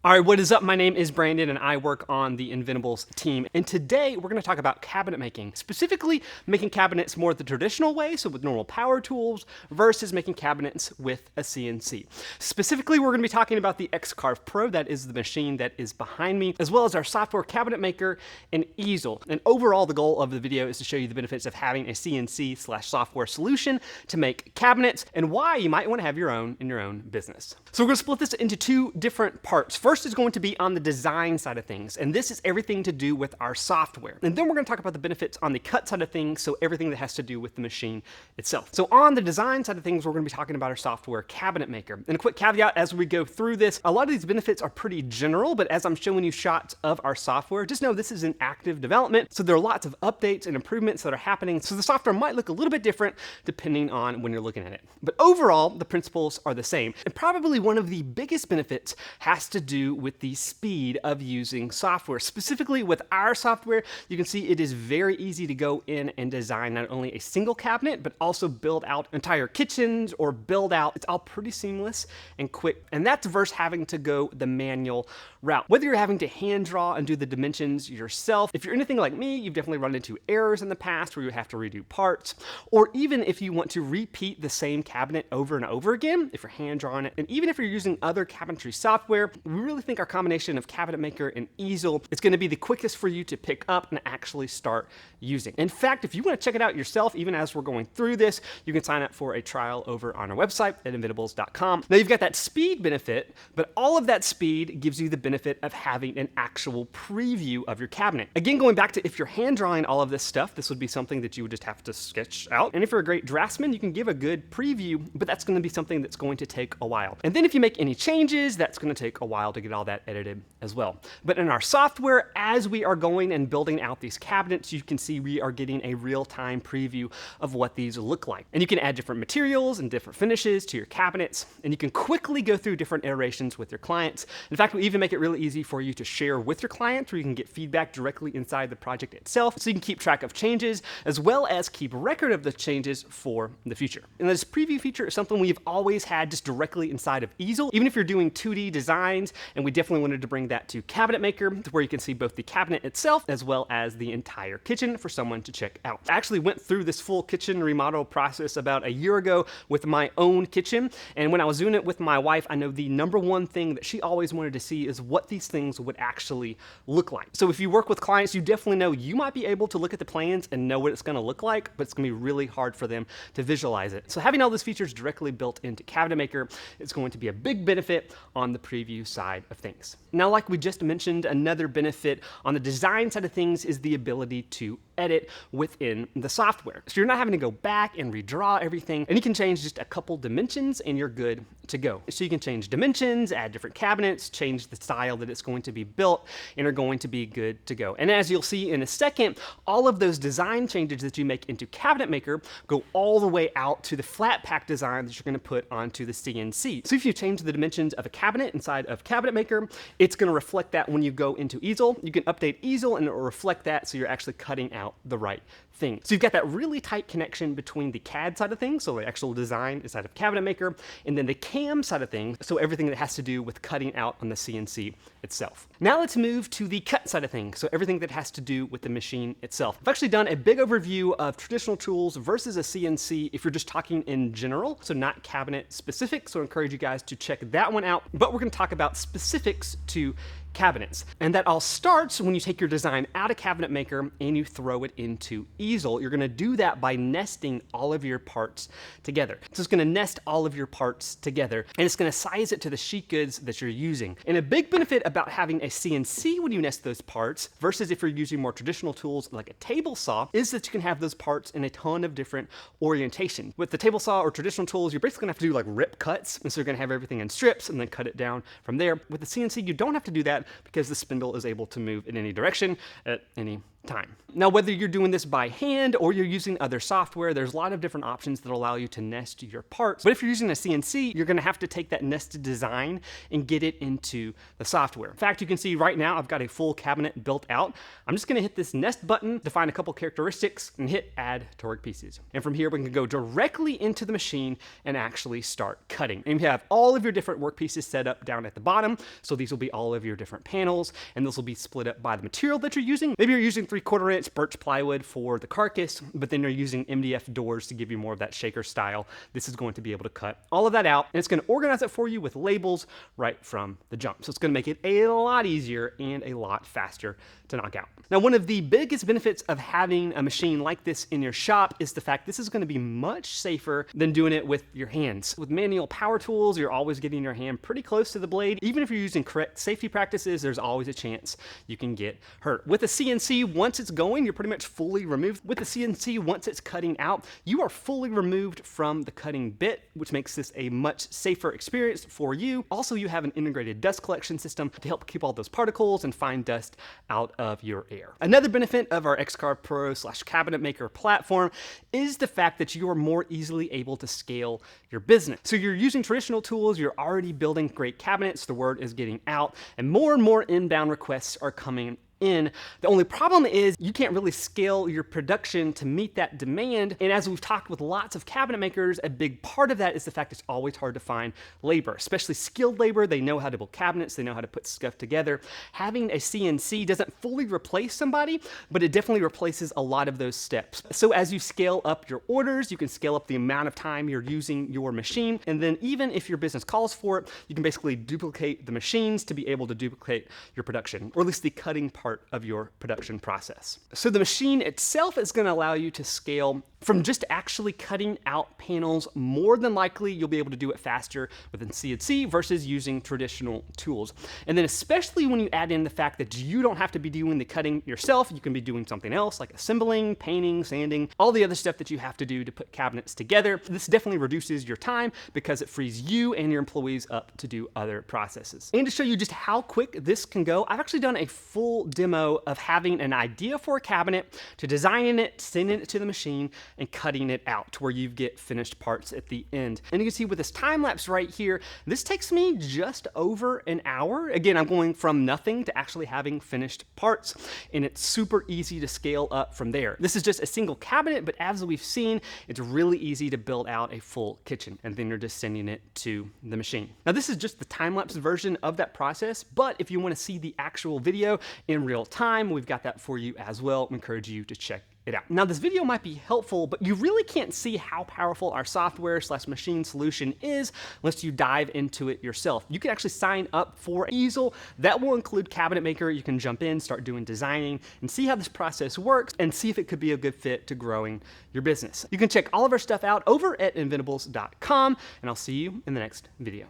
All right, what is up? My name is Brandon and I work on the Inventables team. And today we're going to talk about cabinet making, specifically making cabinets more the traditional way, so with normal power tools, versus making cabinets with a CNC. Specifically, we're going to be talking about the X-Carve Pro, that is the machine that is behind me, as well as our software cabinet maker and easel. And overall, the goal of the video is to show you the benefits of having a CNC/software solution to make cabinets and why you might want to have your own in your own business. So we're going to split this into two different parts. First is going to be on the design side of things, and this is everything to do with our software. And then we're going to talk about the benefits on the cut side of things, so everything that has to do with the machine itself. So on the design side of things, we're going to be talking about our software cabinet maker. And a quick caveat as we go through this, a lot of these benefits are pretty general, but as I'm showing you shots of our software, just know this is in active development, so there are lots of updates and improvements that are happening, so the software might look a little bit different depending on when you're looking at it. But overall, the principles are the same. And probably one of the biggest benefits has to do with the speed of using software. Specifically with our software, you can see it is very easy to go in and design not only a single cabinet, but also build out entire kitchens or build out. It's all pretty seamless and quick. And that's versus having to go the manual route. Whether you're having to hand draw and do the dimensions yourself, if you're anything like me, you've definitely run into errors in the past where you have to redo parts, or even if you want to repeat the same cabinet over and over again, if you're hand drawing it, and even if you're using other cabinetry software, we really think our combination of cabinet maker and easel is going to be the quickest for you to pick up and actually start using. In fact, if you want to check it out yourself, even as we're going through this, you can sign up for a trial over on our website at inventables.com. Now you've got that speed benefit, but all of that speed gives you the benefit of having an actual preview of your cabinet. Again, going back to if you're hand drawing all of this stuff, this would be something that you would just have to sketch out. And if you're a great draftsman, you can give a good preview, but that's going to be something that's going to take a while. And then if you make any changes, that's going to take a while to get all that edited as well. But in our software, as we are going and building out these cabinets, you can see we are getting a real-time preview of what these look like. And you can add different materials and different finishes to your cabinets, and you can quickly go through different iterations with your clients. In fact, we even make it really easy for you to share with your clients where you can get feedback directly inside the project itself, so you can keep track of changes as well as keep record of the changes for the future. And this preview feature is something we've always had just directly inside of easel, even if you're doing 2D designs, and we definitely wanted to bring that to Cabinet Maker, where you can see both the cabinet itself as well as the entire kitchen for someone to check out. I actually went through this full kitchen remodel process about a year ago with my own kitchen, and when I was doing it with my wife, I know the number one thing that she always wanted to see is what these things would actually look like. So if you work with clients, you definitely know you might be able to look at the plans and know what it's going to look like, but it's going to be really hard for them to visualize it. So having all those features directly built into Cabinet Maker is going to be a big benefit on the preview side of things. Now, like we just mentioned, another benefit on the design side of things is the ability to edit within the software. So you're not having to go back and redraw everything, and you can change just a couple dimensions and you're good to go. So you can change dimensions, add different cabinets, change the style that it's going to be built, and are going to be good to go. And as you'll see in a second, all of those design changes that you make into Cabinet Maker go all the way out to the flat pack design that you're going to put onto the CNC. So if you change the dimensions of a cabinet inside of Cabinet Maker, it's going to reflect that when you go into easel. You can update easel and it will reflect that, so you're actually cutting out the right thing. So you've got that really tight connection between the CAD side of things, so the actual design inside of Cabinet Maker, and then the CAM side of things, so everything that has to do with cutting out on the CNC itself. Now let's move to the cut side of things, so everything that has to do with the machine itself. I've actually done a big overview of traditional tools versus a CNC if you're just talking in general, so not cabinet specific, so I encourage you guys to check that one out, but we're going to talk about specifics to cabinets. And that all starts when you take your design out of Cabinet Maker and you throw it into easel. You're going to do that by nesting all of your parts together. So it's going to nest all of your parts together, and it's going to size it to the sheet goods that you're using. And a big benefit about having a CNC when you nest those parts versus if you're using more traditional tools like a table saw is that you can have those parts in a ton of different orientation. With the table saw or traditional tools, you're basically going to have to do like rip cuts, and so you're going to have everything in strips and then cut it down from there. With the CNC, you don't have to do that because the spindle is able to move in any direction at any time. Now, whether you're doing this by hand or you're using other software, there's a lot of different options that allow you to nest your parts. But if you're using a CNC, you're gonna have to take that nested design and get it into the software. In fact, you can see right now I've got a full cabinet built out. I'm just gonna hit this nest button, define a couple characteristics, and hit add to workpieces. And from here, we can go directly into the machine and actually start cutting. And you have all of your different workpieces set up down at the bottom. So these will be all of your different panels, and this will be split up by the material that you're using. Maybe you're using 3/4 inch birch plywood for the carcass, but then you're using MDF doors to give you more of that shaker style. This is going to be able to cut all of that out, and it's going to organize it for you with labels right from the jump. So it's going to make it a lot easier and a lot faster to knock out. Now, one of the biggest benefits of having a machine like this in your shop is the fact this is going to be much safer than doing it with your hands. With manual power tools, you're always getting your hand pretty close to the blade. Even if you're using correct safety practices, there's always a chance you can get hurt. With a CNC, once it's going, you're pretty much fully removed. With the CNC, once it's cutting out, you are fully removed from the cutting bit, which makes this a much safer experience for you. Also, you have an integrated dust collection system to help keep all those particles and fine dust out of your air. Another benefit of our XCarve Pro / Cabinet Maker platform is the fact that you are more easily able to scale your business. So you're using traditional tools, you're already building great cabinets, the word is getting out, and more inbound requests are coming in. The only problem is you can't really scale your production to meet that demand. And as we've talked with lots of cabinet makers, a big part of that is the fact it's always hard to find labor, especially skilled labor. They know how to build cabinets, they know how to put stuff together. Having a CNC doesn't fully replace somebody, but it definitely replaces a lot of those steps. So as you scale up your orders, you can scale up the amount of time you're using your machine. And then even if your business calls for it, you can basically duplicate the machines to be able to duplicate your production, or at least the cutting part of your production process. So the machine itself is going to allow you to scale from just actually cutting out panels. More than likely, you'll be able to do it faster within CNC versus using traditional tools. And then especially when you add in the fact that you don't have to be doing the cutting yourself, you can be doing something else like assembling, painting, sanding, all the other stuff that you have to do to put cabinets together. This definitely reduces your time because it frees you and your employees up to do other processes. And to show you just how quick this can go, I've actually done a full demo of having an idea for a cabinet, to designing it, sending it to the machine, and cutting it out to where you get finished parts at the end. And you can see with this time lapse right here, this takes me just over an hour. Again, I'm going from nothing to actually having finished parts, and it's super easy to scale up from there. This is just a single cabinet, but as we've seen, it's really easy to build out a full kitchen, and then you're just sending it to the machine. Now, this is just the time-lapse version of that process, but if you want to see the actual video in real time, we've got that for you as well. I encourage you to check it out. Now, this video might be helpful, but you really can't see how powerful our software / machine solution is unless you dive into it yourself. You can actually sign up for easel. That will include Cabinet Maker. You can jump in, start doing designing, and see how this process works, and see if it could be a good fit to growing your business. You can check all of our stuff out over at inventables.com, and I'll see you in the next video.